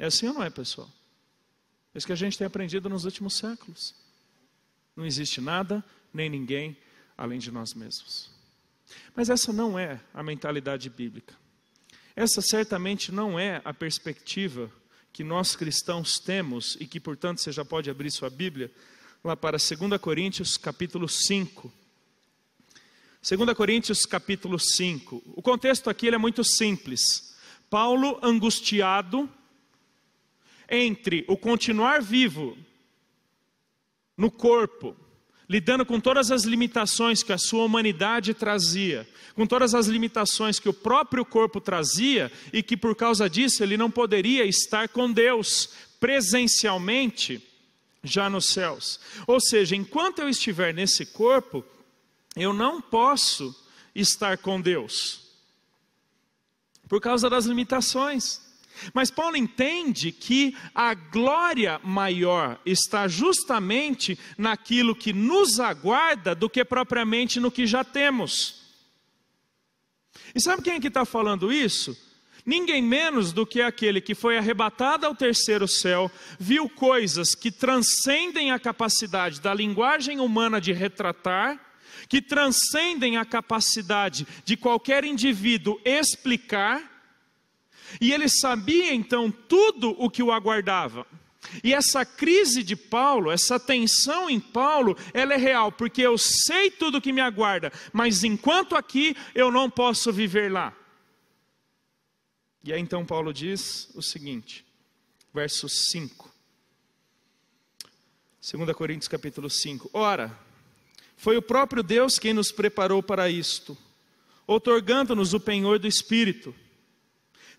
É assim ou não é, pessoal? É isso que a gente tem aprendido nos últimos séculos. Não existe nada, nem ninguém, além de nós mesmos. Mas essa não é a mentalidade bíblica. Essa certamente não é a perspectiva que nós cristãos temos e que, portanto, você já pode abrir sua Bíblia lá para 2 Coríntios capítulo 5. 2 Coríntios capítulo 5. O contexto aqui ele é muito simples. Paulo angustiado entre o continuar vivo no corpo, lidando com todas as limitações que a sua humanidade trazia, com todas as limitações que o próprio corpo trazia, e que por causa disso ele não poderia estar com Deus presencialmente já nos céus. Ou seja, enquanto eu estiver nesse corpo, eu não posso estar com Deus, por causa das limitações. Mas Paulo entende que a glória maior está justamente naquilo que nos aguarda do que propriamente no que já temos. E sabe quem é que está falando isso? Ninguém menos do que aquele que foi arrebatado ao terceiro céu, viu coisas que transcendem a capacidade da linguagem humana de retratar, que transcendem a capacidade de qualquer indivíduo explicar. E ele sabia então tudo o que o aguardava. E essa crise de Paulo, essa tensão em Paulo, ela é real, porque eu sei tudo o que me aguarda, mas enquanto aqui eu não posso viver lá. E aí então Paulo diz o seguinte, verso 5. 2 Coríntios capítulo 5. Ora, foi o próprio Deus quem nos preparou para isto, outorgando-nos o penhor do Espírito.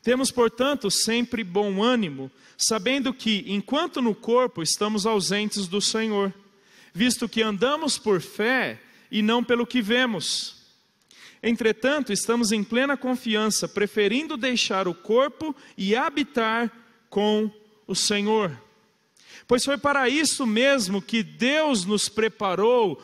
Temos, portanto, sempre bom ânimo, sabendo que, enquanto no corpo, estamos ausentes do Senhor, visto que andamos por fé e não pelo que vemos. Entretanto, estamos em plena confiança, preferindo deixar o corpo e habitar com o Senhor. Pois foi para isso mesmo que Deus nos preparou,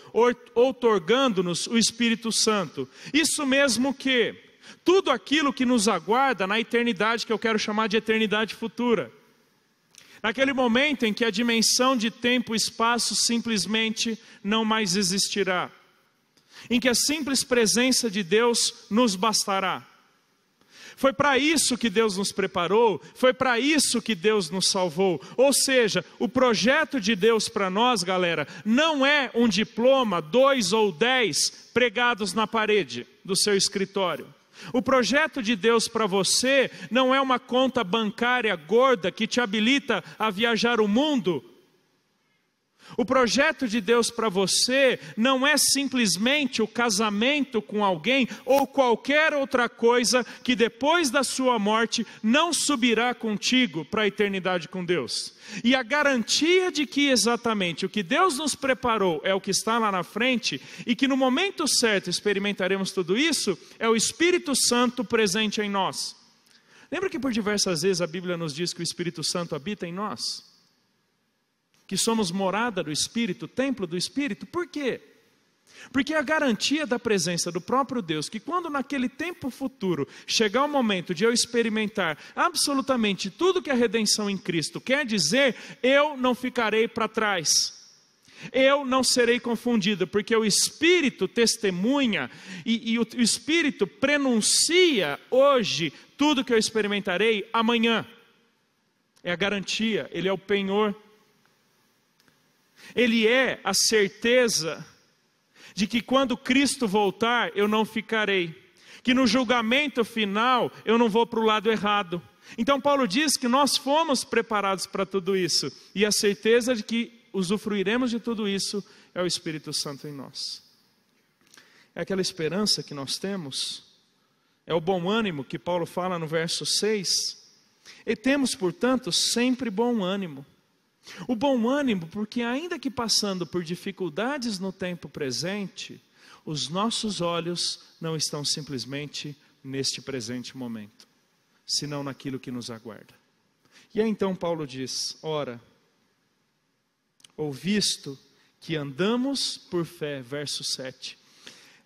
outorgando-nos o Espírito Santo. Isso mesmo que tudo aquilo que nos aguarda na eternidade, que eu quero chamar de eternidade futura. Naquele momento em que a dimensão de tempo e espaço simplesmente não mais existirá. Em que a simples presença de Deus nos bastará. Foi para isso que Deus nos preparou, foi para isso que Deus nos salvou. Ou seja, o projeto de Deus para nós, galera, não é um diploma, 2 ou 10 pregados na parede do seu escritório. O projeto de Deus para você não é uma conta bancária gorda que te habilita a viajar o mundo. O projeto de Deus para você não é simplesmente o casamento com alguém ou qualquer outra coisa que depois da sua morte não subirá contigo para a eternidade com Deus. E a garantia de que exatamente o que Deus nos preparou é o que está lá na frente e que no momento certo experimentaremos tudo isso, é o Espírito Santo presente em nós. Lembra que por diversas vezes a Bíblia nos diz que o Espírito Santo habita em nós? Que somos morada do Espírito, templo do Espírito. Por quê? Porque a garantia da presença do próprio Deus, que quando naquele tempo futuro chegar o momento de eu experimentar absolutamente tudo que a redenção em Cristo quer dizer, eu não ficarei para trás. Eu não serei confundido, porque o Espírito testemunha e o Espírito prenuncia hoje tudo que eu experimentarei amanhã. É a garantia, ele é o penhor. Ele é a certeza de que quando Cristo voltar, eu não ficarei. Que no julgamento final, eu não vou para o lado errado. Então Paulo diz que nós fomos preparados para tudo isso. E a certeza de que usufruiremos de tudo isso é o Espírito Santo em nós. É aquela esperança que nós temos. É o bom ânimo que Paulo fala no verso 6. E temos, portanto, sempre bom ânimo. O bom ânimo, porque ainda que passando por dificuldades no tempo presente, os nossos olhos não estão simplesmente neste presente momento, senão naquilo que nos aguarda. E aí então Paulo diz, ora, ou visto que andamos por fé, verso 7,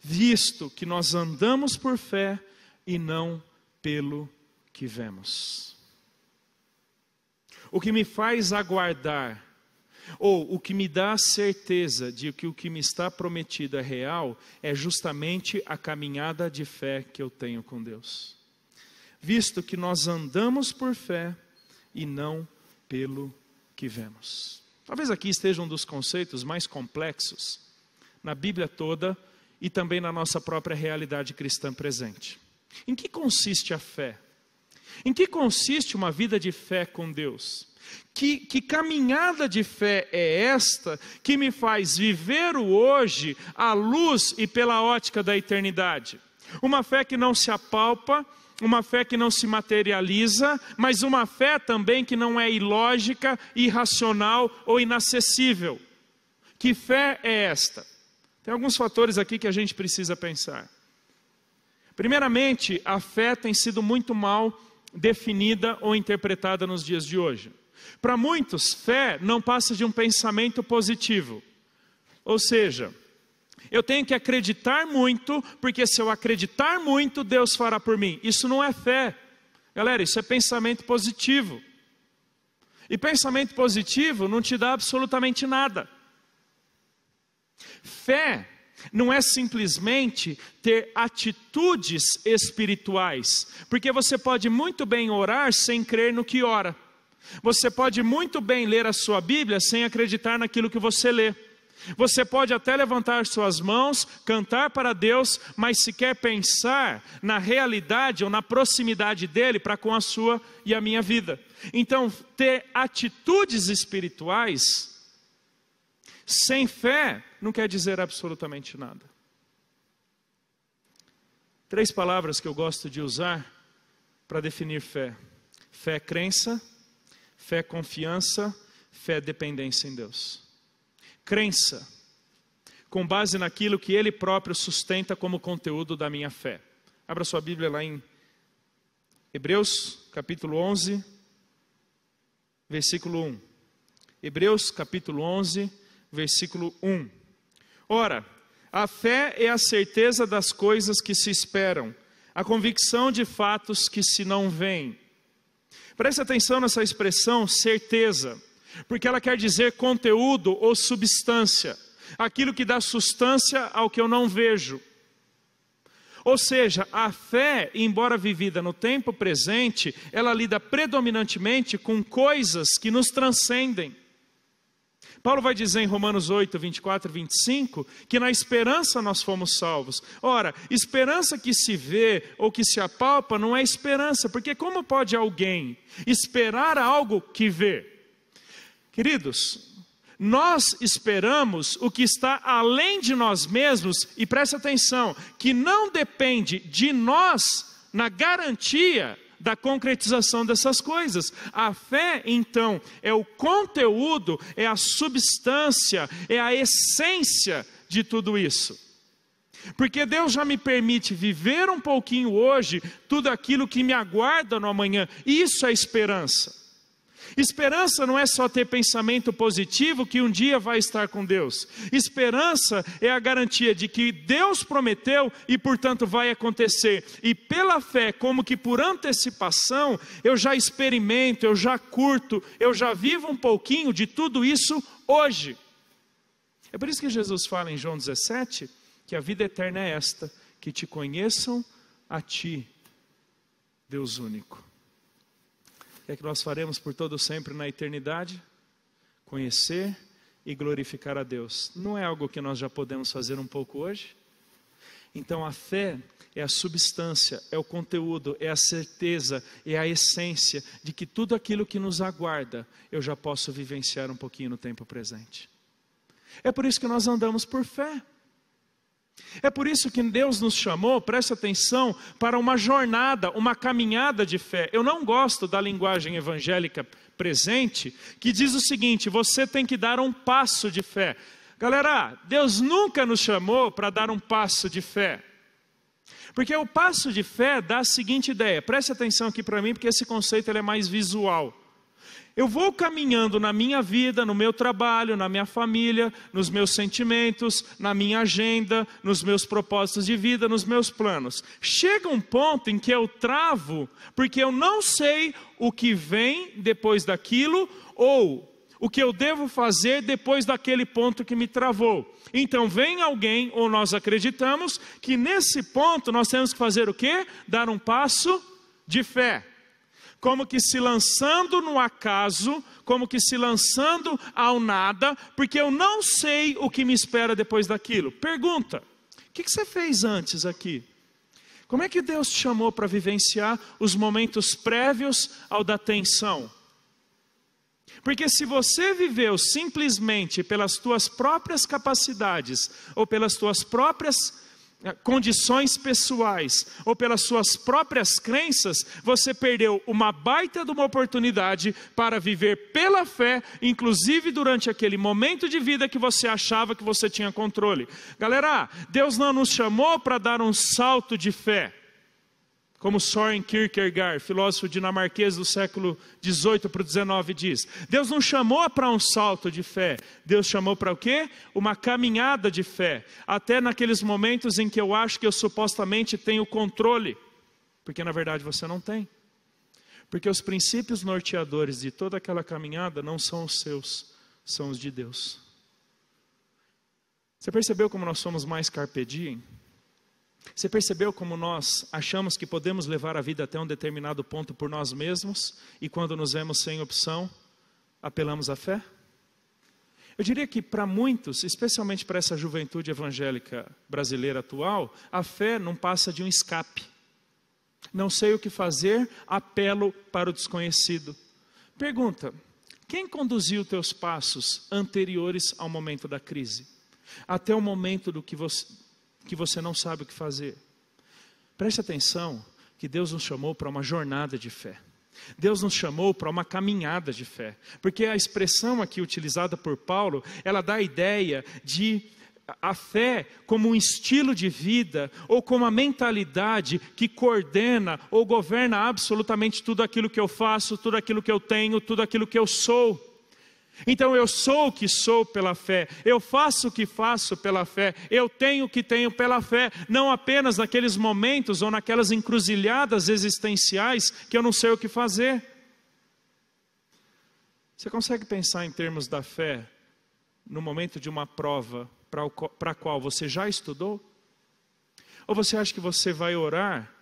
visto que nós andamos por fé e não pelo que vemos. o que me faz aguardar, ou o que me dá a certeza de que o que me está prometido é real, é justamente a caminhada de fé que eu tenho com Deus. Visto que nós andamos por fé e não pelo que vemos. Talvez aqui esteja um dos conceitos mais complexos na Bíblia toda e também na nossa própria realidade cristã presente. Em que consiste a fé? Em que consiste uma vida de fé com Deus? Que caminhada de fé é esta que me faz viver o hoje à luz e pela ótica da eternidade? Uma fé que não se apalpa, uma fé que não se materializa, mas uma fé também que não é ilógica, irracional ou inacessível. Que fé é esta? Tem alguns fatores aqui que a gente precisa pensar. Primeiramente, a fé tem sido muito mal definida ou interpretada nos dias de hoje. Para muitos, fé não passa de um pensamento positivo. Ou seja, eu tenho que acreditar muito, porque se eu acreditar muito, Deus fará por mim. Isso não é fé. Galera, isso é pensamento positivo. E pensamento positivo não te dá absolutamente nada. Fé não é simplesmente ter atitudes espirituais, porque você pode muito bem orar sem crer no que ora. Você pode muito bem ler a sua Bíblia sem acreditar naquilo que você lê. Você pode até levantar suas mãos, cantar para Deus, mas se quer pensar na realidade ou na proximidade dele para com a sua e a minha vida. Então, ter atitudes espirituais sem fé não quer dizer absolutamente nada. 3 palavras que eu gosto de usar para definir fé. Fé é crença, fé é confiança, fé é dependência em Deus. Crença, com base naquilo que Ele próprio sustenta como conteúdo da minha fé. Abra sua Bíblia lá em Hebreus, capítulo 11, versículo 1. Hebreus, capítulo 11, versículo 1. Ora, a fé é a certeza das coisas que se esperam, a convicção de fatos que se não veem. Preste atenção nessa expressão, certeza, porque ela quer dizer conteúdo ou substância, aquilo que dá substância ao que eu não vejo. Ou seja, a fé, embora vivida no tempo presente, ela lida predominantemente com coisas que nos transcendem. Paulo vai dizer em Romanos 8, 24 e 25, que na esperança nós fomos salvos. Ora, esperança que se vê ou que se apalpa não é esperança, porque como pode alguém esperar algo que vê? Queridos, nós esperamos o que está além de nós mesmos, e preste atenção, que não depende de nós na garantia da concretização dessas coisas. A fé, então, é o conteúdo, é a substância, é a essência de tudo isso. Porque Deus já me permite viver um pouquinho hoje, tudo aquilo que me aguarda no amanhã. Isso é esperança. Esperança não é só ter pensamento positivo que um dia vai estar com Deus. Esperança é a garantia de que Deus prometeu e portanto vai acontecer. E pela fé, como que por antecipação, eu já experimento, eu já curto, eu já vivo um pouquinho de tudo isso hoje. É por isso que Jesus fala em João 17, que a vida eterna é esta, que te conheçam a ti, Deus único. O que é que nós faremos por todo sempre na eternidade? Conhecer e glorificar a Deus. Não é algo que nós já podemos fazer um pouco hoje? Então a fé é a substância, é o conteúdo, é a certeza, é a essência de que tudo aquilo que nos aguarda, eu já posso vivenciar um pouquinho no tempo presente. É por isso que nós andamos por fé. É por isso que Deus nos chamou, presta atenção, para uma jornada, uma caminhada de fé. Eu não gosto da linguagem evangélica presente, que diz o seguinte: você tem que dar um passo de fé. Galera, Deus nunca nos chamou para dar um passo de fé. Porque o passo de fé dá a seguinte ideia, preste atenção aqui para mim, porque esse conceito ele é mais visual. Eu vou caminhando na minha vida, no meu trabalho, na minha família, nos meus sentimentos, na minha agenda, nos meus propósitos de vida, nos meus planos. Chega um ponto em que eu travo, porque eu não sei o que vem depois daquilo, ou o que eu devo fazer depois daquele ponto que me travou. Então vem alguém, ou nós acreditamos, que nesse ponto nós temos que fazer o quê? Dar um passo de fé. Como que se lançando no acaso, como que se lançando ao nada, porque eu não sei o que me espera depois daquilo. Pergunta, o que você fez antes aqui? Como é que Deus te chamou para vivenciar os momentos prévios ao da tensão? Porque se você viveu simplesmente pelas tuas próprias capacidades, ou pelas tuas próprias condições pessoais, ou pelas suas próprias crenças, você perdeu uma baita de uma oportunidade para viver pela fé, inclusive durante aquele momento de vida que você achava que você tinha controle. Galera, Deus não nos chamou para dar um salto de fé, como Søren Kierkegaard, filósofo dinamarquês do século XVIII para o XIX diz. Deus não chamou para um salto de fé. Deus chamou para o quê? Uma caminhada de fé. Até naqueles momentos em que eu acho que eu supostamente tenho controle. Porque na verdade você não tem. Porque os princípios norteadores de toda aquela caminhada não são os seus, são os de Deus. Você percebeu como nós somos mais carpe diem? Você percebeu como nós achamos que podemos levar a vida até um determinado ponto por nós mesmos, e quando nos vemos sem opção, apelamos à fé? Eu diria que para muitos, especialmente para essa juventude evangélica brasileira atual, a fé não passa de um escape. Não sei o que fazer, apelo para o desconhecido. Pergunta, quem conduziu teus passos anteriores ao momento da crise? Até o momento do que você não sabe o que fazer. Preste atenção que Deus nos chamou para uma jornada de fé. Deus nos chamou para uma caminhada de fé. Porque a expressão aqui utilizada por Paulo, ela dá a ideia de a fé como um estilo de vida, ou como a mentalidade que coordena ou governa absolutamente tudo aquilo que eu faço, tudo aquilo que eu tenho, tudo aquilo que eu sou. Então eu sou o que sou pela fé, eu faço o que faço pela fé, eu tenho o que tenho pela fé, não apenas naqueles momentos ou naquelas encruzilhadas existenciais que eu não sei o que fazer. Você consegue pensar em termos da fé no momento de uma prova para a qual você já estudou? Ou você acha que você vai orar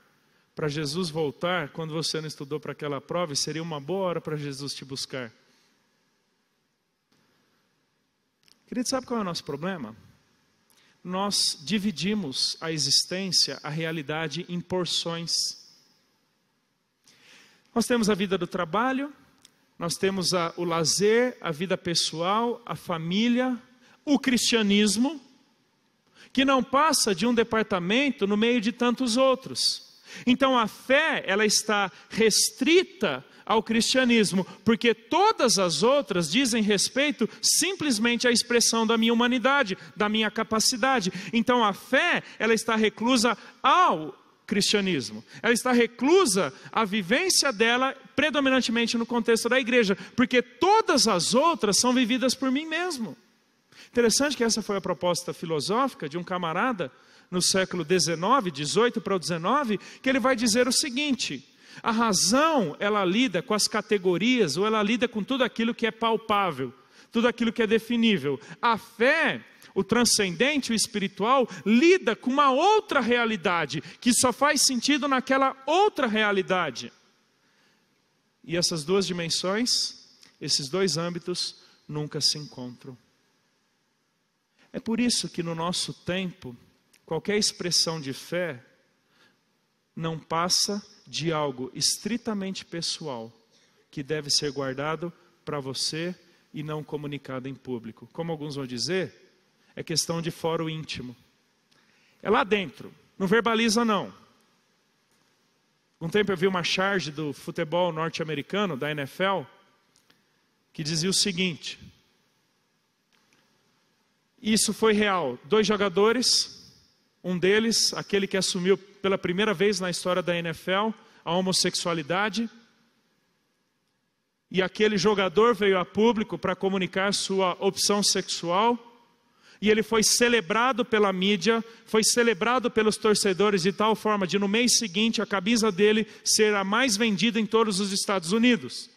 para Jesus voltar quando você não estudou para aquela prova e seria uma boa hora para Jesus te buscar? Querido, sabe qual é o nosso problema? Nós dividimos a existência, a realidade em porções. Nós temos a vida do trabalho, nós temos o lazer, a vida pessoal, a família, o cristianismo, que não passa de um departamento no meio de tantos outros. Então a fé, ela está restrita ao cristianismo, porque todas as outras dizem respeito simplesmente à expressão da minha humanidade, da minha capacidade. Então a fé, ela está reclusa ao cristianismo, ela está reclusa à vivência dela predominantemente no contexto da igreja, porque todas as outras são vividas por mim mesmo. Interessante que essa foi a proposta filosófica de um camarada no século XIX, 18 para o 19, que ele vai dizer o seguinte: a razão, ela lida com as categorias, ou ela lida com tudo aquilo que é palpável, tudo aquilo que é definível. A fé, o transcendente, o espiritual, lida com uma outra realidade, que só faz sentido naquela outra realidade. E essas duas dimensões, esses dois âmbitos, nunca se encontram. É por isso que no nosso tempo, qualquer expressão de fé não passa de algo estritamente pessoal, que deve ser guardado para você e não comunicado em público. Como alguns vão dizer, é questão de fórum íntimo. É lá dentro, não verbaliza não. Um tempo eu vi uma charge do futebol norte-americano, da NFL, que dizia o seguinte: isso foi real, 2 jogadores, um deles, aquele que assumiu pela primeira vez na história da NFL a homossexualidade, e aquele jogador veio a público para comunicar sua opção sexual, e ele foi celebrado pela mídia, foi celebrado pelos torcedores de tal forma de no mês seguinte a camisa dele ser a mais vendida em todos os Estados Unidos.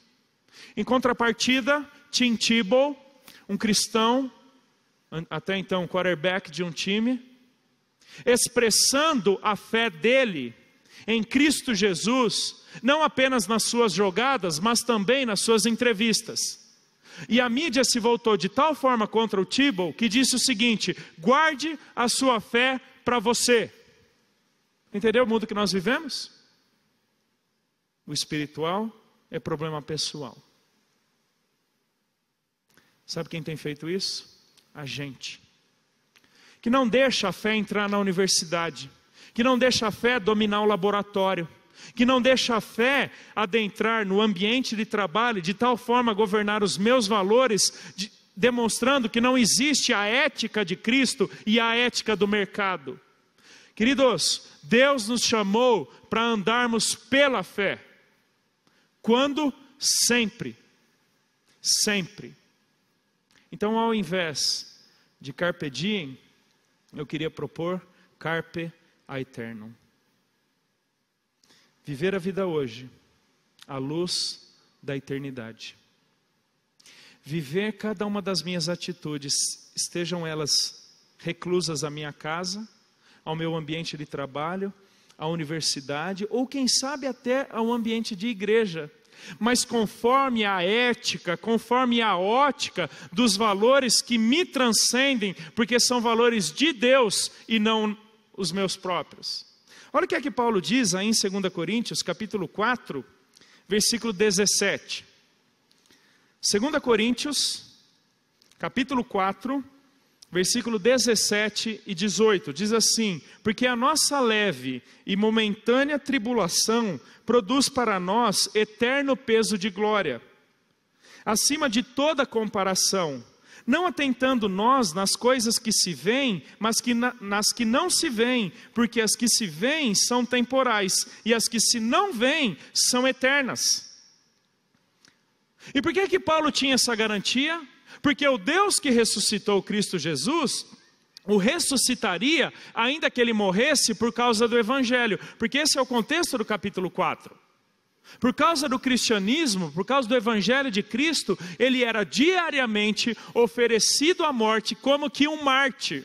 Em contrapartida, Tim Tebow, um cristão, até então quarterback de um time, expressando a fé dele em Cristo Jesus, não apenas nas suas jogadas, mas também nas suas entrevistas. E a mídia se voltou de tal forma contra o Tebow, que disse o seguinte: guarde a sua fé para você. Entendeu o mundo que nós vivemos? O espiritual é problema pessoal. Sabe quem tem feito isso? A gente. Que não deixa a fé entrar na universidade, que não deixa a fé dominar o laboratório, que não deixa a fé adentrar no ambiente de trabalho, de tal forma governar os meus valores, demonstrando que não existe a ética de Cristo e a ética do mercado. Queridos, Deus nos chamou para andarmos pela fé. Quando? Sempre. Sempre. Então, ao invés de carpe diem, eu queria propor carpe aeternum. Viver a vida hoje, à luz da eternidade. Viver cada uma das minhas atitudes, estejam elas reclusas à minha casa, ao meu ambiente de trabalho, à universidade, ou quem sabe até ao ambiente de igreja, mas conforme a ética, conforme a ótica dos valores que me transcendem, porque são valores de Deus e não os meus próprios. Olha o que é que Paulo diz aí em 2 Coríntios, capítulo 4, versículo 17. 2 Coríntios, capítulo 4, versículo 17 e 18, diz assim: porque a nossa leve e momentânea tribulação produz para nós eterno peso de glória, acima de toda comparação, não atentando nós nas coisas que se veem, mas nas que não se veem, porque as que se veem são temporais, e as que se não veem são eternas. E por que Paulo tinha essa garantia? Porque o Deus que ressuscitou Cristo Jesus, o ressuscitaria, ainda que ele morresse, por causa do Evangelho, porque esse é o contexto do capítulo 4. Por causa do cristianismo, por causa do Evangelho de Cristo, ele era diariamente oferecido à morte como que um mártir.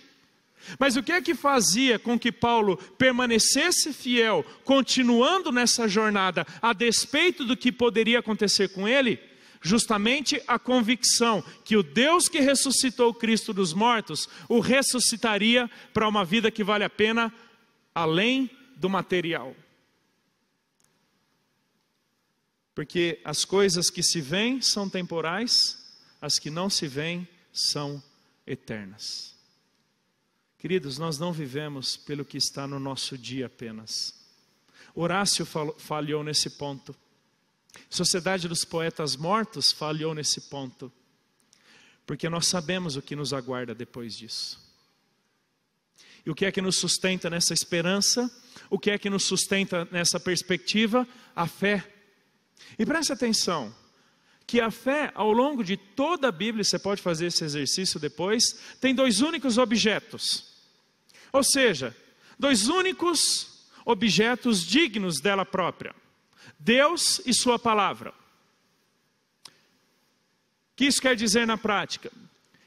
Mas o que é que fazia com que Paulo permanecesse fiel, continuando nessa jornada, a despeito do que poderia acontecer com ele? Justamente a convicção que o Deus que ressuscitou Cristo dos mortos, o ressuscitaria para uma vida que vale a pena, além do material. Porque as coisas que se veem são temporais, as que não se veem são eternas. Queridos, nós não vivemos pelo que está no nosso dia apenas. Horácio falhou nesse ponto. Sociedade dos Poetas Mortos falhou nesse ponto. Porque nós sabemos o que nos aguarda depois disso. E o que é que nos sustenta nessa esperança? O que é que nos sustenta nessa perspectiva? A fé. E preste atenção, que a fé, ao longo de toda a Bíblia, você pode fazer esse exercício depois, tem dois únicos objetos. Ou seja, dois únicos objetos dignos dela própria: Deus e sua palavra. O que isso quer dizer na prática?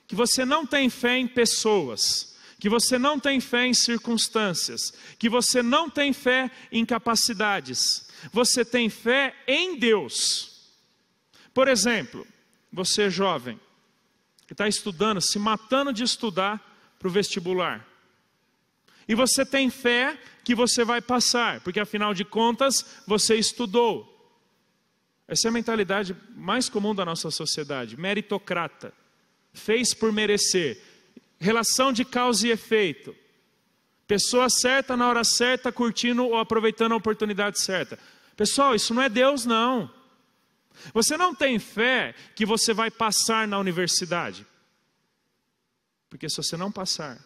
Que você não tem fé em pessoas, que você não tem fé em circunstâncias, que você não tem fé em capacidades. Você tem fé em Deus. Por exemplo, você jovem, que está estudando, se matando de estudar para o vestibular. E você tem fé que você vai passar, porque afinal de contas, você estudou. Essa é a mentalidade mais comum da nossa sociedade, meritocrata. Fez por merecer. Relação de causa e efeito. Pessoa certa na hora certa, curtindo ou aproveitando a oportunidade certa. Pessoal, isso não é Deus, não. Você não tem fé que você vai passar na universidade. Porque se você não passar,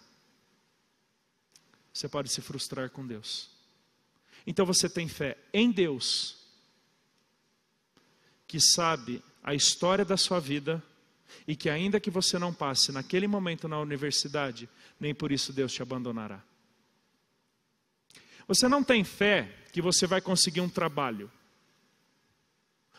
você pode se frustrar com Deus. Então você tem fé em Deus, que sabe a história da sua vida e que ainda que você não passe naquele momento na universidade, nem por isso Deus te abandonará. Você não tem fé que você vai conseguir um trabalho.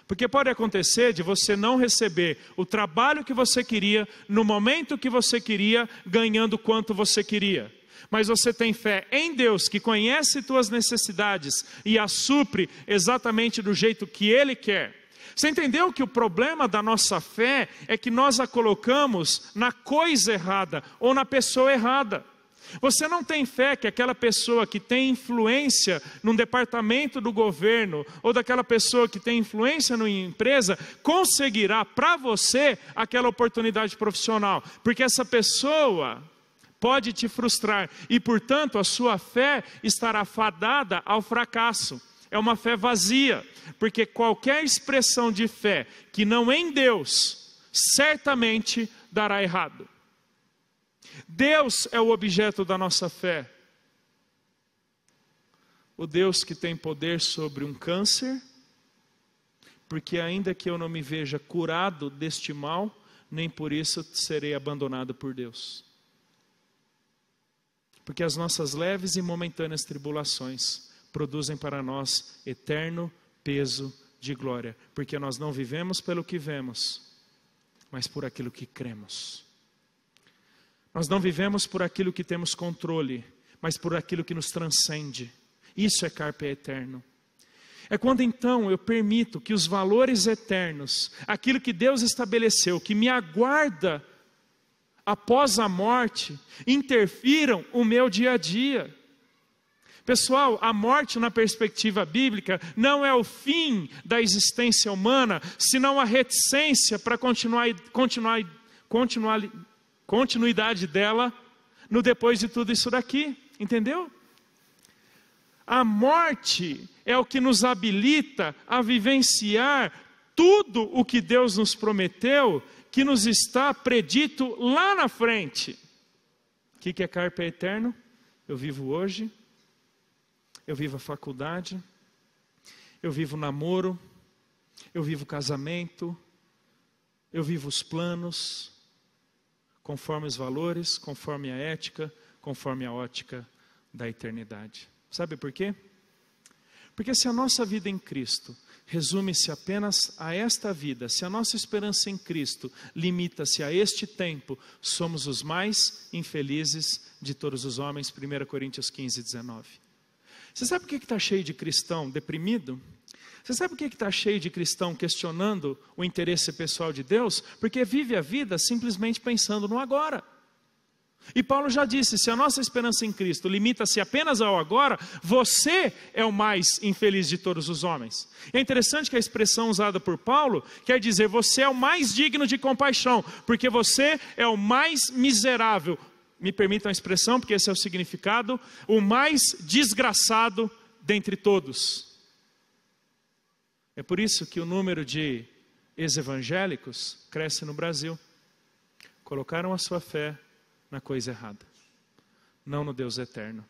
Porque pode acontecer de você não receber o trabalho que você queria, no momento que você queria, ganhando quanto você queria. Mas você tem fé em Deus, que conhece tuas necessidades e as supre exatamente do jeito que Ele quer. Você entendeu que o problema da nossa fé é que nós a colocamos na coisa errada ou na pessoa errada. Você não tem fé que aquela pessoa que tem influência num departamento do governo ou daquela pessoa que tem influência numa empresa conseguirá para você aquela oportunidade profissional, porque essa pessoa pode te frustrar e, portanto, a sua fé estará fadada ao fracasso. É uma fé vazia, porque qualquer expressão de fé que não é em Deus, certamente dará errado. Deus é o objeto da nossa fé. O Deus que tem poder sobre um câncer, porque ainda que eu não me veja curado deste mal, nem por isso serei abandonado por Deus. Porque as nossas leves e momentâneas tribulações produzem para nós eterno peso de glória, porque nós não vivemos pelo que vemos, mas por aquilo que cremos. Nós não vivemos por aquilo que temos controle, mas por aquilo que nos transcende. Isso é carpe eterno. É quando então eu permito que os valores eternos, aquilo que Deus estabeleceu, que me aguarda após a morte, interfiram o meu dia a dia. Pessoal, a morte na perspectiva bíblica não é o fim da existência humana, senão a reticência para continuidade dela no depois de tudo isso daqui, entendeu? A morte é o que nos habilita a vivenciar tudo o que Deus nos prometeu, que nos está predito lá na frente. O que é carpe eterno? Eu vivo hoje, eu vivo a faculdade, eu vivo o namoro, eu vivo o casamento, eu vivo os planos, conforme os valores, conforme a ética, conforme a ótica da eternidade. Sabe por quê? Porque se a nossa vida em Cristo resume-se apenas a esta vida, se a nossa esperança em Cristo limita-se a este tempo, somos os mais infelizes de todos os homens. 1 Coríntios 15, 19. Você sabe por que está cheio de cristão deprimido? Você sabe por que está cheio de cristão questionando o interesse pessoal de Deus? Porque vive a vida simplesmente pensando no agora. E Paulo já disse, se a nossa esperança em Cristo limita-se apenas ao agora, você é o mais infeliz de todos os homens. É interessante que a expressão usada por Paulo quer dizer, você é o mais digno de compaixão, porque você é o mais miserável. Me permitam a expressão, porque esse é o significado, o mais desgraçado dentre todos. É por isso que o número de ex-evangélicos cresce no Brasil. Colocaram a sua fé na coisa errada, não no Deus eterno.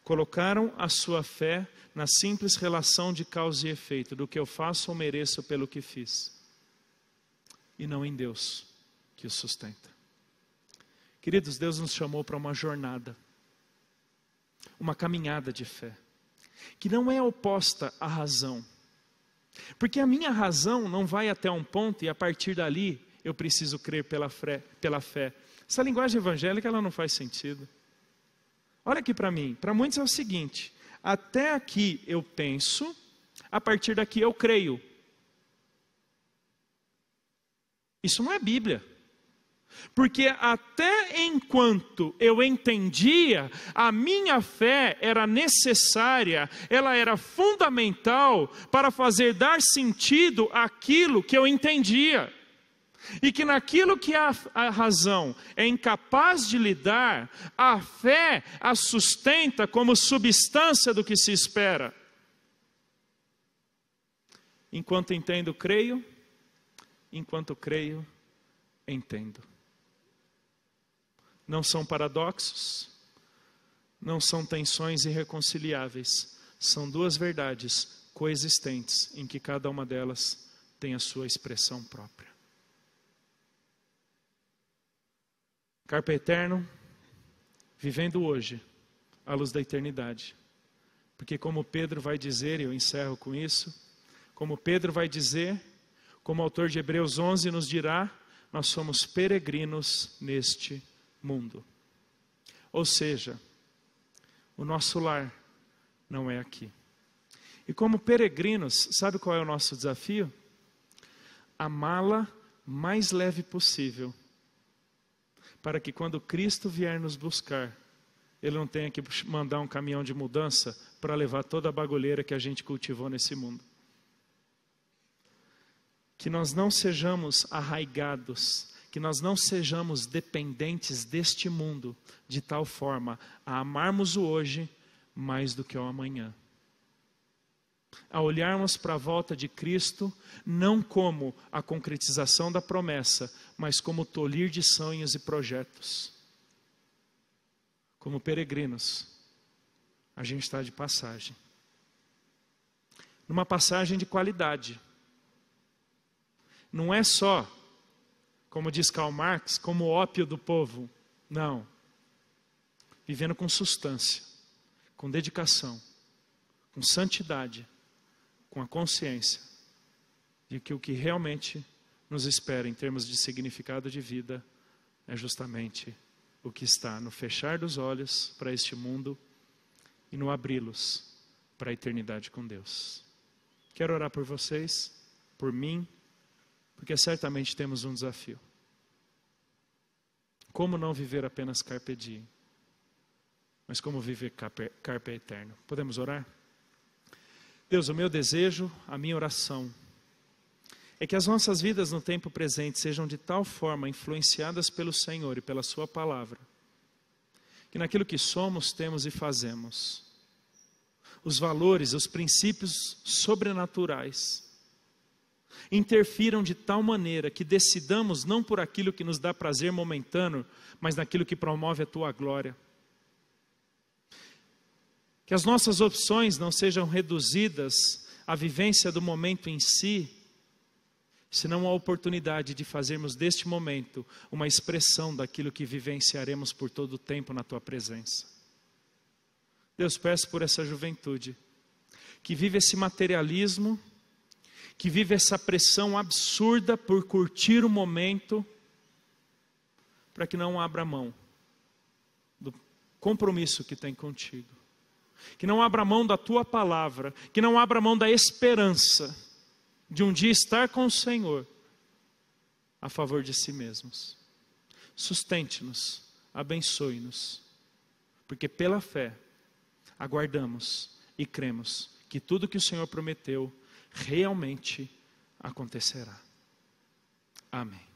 Colocaram a sua fé na simples relação de causa e efeito, do que eu faço ou mereço pelo que fiz, e não em Deus que o sustenta. Queridos, Deus nos chamou para uma jornada, uma caminhada de fé, que não é oposta à razão, porque a minha razão não vai até um ponto e a partir dali eu preciso crer pela fé. Essa linguagem evangélica ela não faz sentido. Olha aqui para mim, para muitos é o seguinte, até aqui eu penso, a partir daqui eu creio. Isso não é Bíblia. Porque até enquanto eu entendia, a minha fé era necessária, ela era fundamental para fazer dar sentido àquilo que eu entendia. E que naquilo que a razão é incapaz de lidar, a fé a sustenta como substância do que se espera. Enquanto entendo, creio. Enquanto creio, entendo. Não são paradoxos, não são tensões irreconciliáveis, são duas verdades coexistentes, em que cada uma delas tem a sua expressão própria. Carpe eterno, vivendo hoje, à luz da eternidade. Porque como Pedro vai dizer, e eu encerro com isso, como Pedro vai dizer, como o autor de Hebreus 11 nos dirá, nós somos peregrinos neste mundo. Ou seja, o nosso lar não é aqui. E como peregrinos, sabe qual é o nosso desafio? Amá-la mais leve possível, para que quando Cristo vier nos buscar, Ele não tenha que mandar um caminhão de mudança para levar toda a bagulheira que a gente cultivou nesse mundo. Que nós não sejamos arraigados, que nós não sejamos dependentes deste mundo, de tal forma a amarmos o hoje mais do que o amanhã. A olharmos para a volta de Cristo, não como a concretização da promessa, mas como o tolir de sonhos e projetos. Como peregrinos, a gente está de passagem. Numa passagem de qualidade. Não é só, como diz Karl Marx, como o ópio do povo. Não. Vivendo com substância, com dedicação, com santidade, com a consciência de que o que realmente nos espera em termos de significado de vida é justamente o que está no fechar dos olhos para este mundo e no abri-los para a eternidade com Deus. Quero orar por vocês, por mim, porque certamente temos um desafio. Como não viver apenas carpe diem, mas como viver carpe eterno. Podemos orar? Deus, o meu desejo, a minha oração, é que as nossas vidas no tempo presente sejam de tal forma influenciadas pelo Senhor e pela Sua palavra, que naquilo que somos, temos e fazemos, os valores, os princípios sobrenaturais, interfiram de tal maneira que decidamos não por aquilo que nos dá prazer momentâneo, mas naquilo que promove a Tua glória. Que as nossas opções não sejam reduzidas à vivência do momento em si, senão a oportunidade de fazermos deste momento uma expressão daquilo que vivenciaremos por todo o tempo na Tua presença. Deus, peço por essa juventude, que vive esse materialismo, que vive essa pressão absurda por curtir o momento, para que não abra mão do compromisso que tem contigo. Que não abra mão da Tua palavra, que não abra mão da esperança de um dia estar com o Senhor a favor de si mesmos. Sustente-nos, abençoe-nos, porque pela fé aguardamos e cremos que tudo que o Senhor prometeu realmente acontecerá. Amém.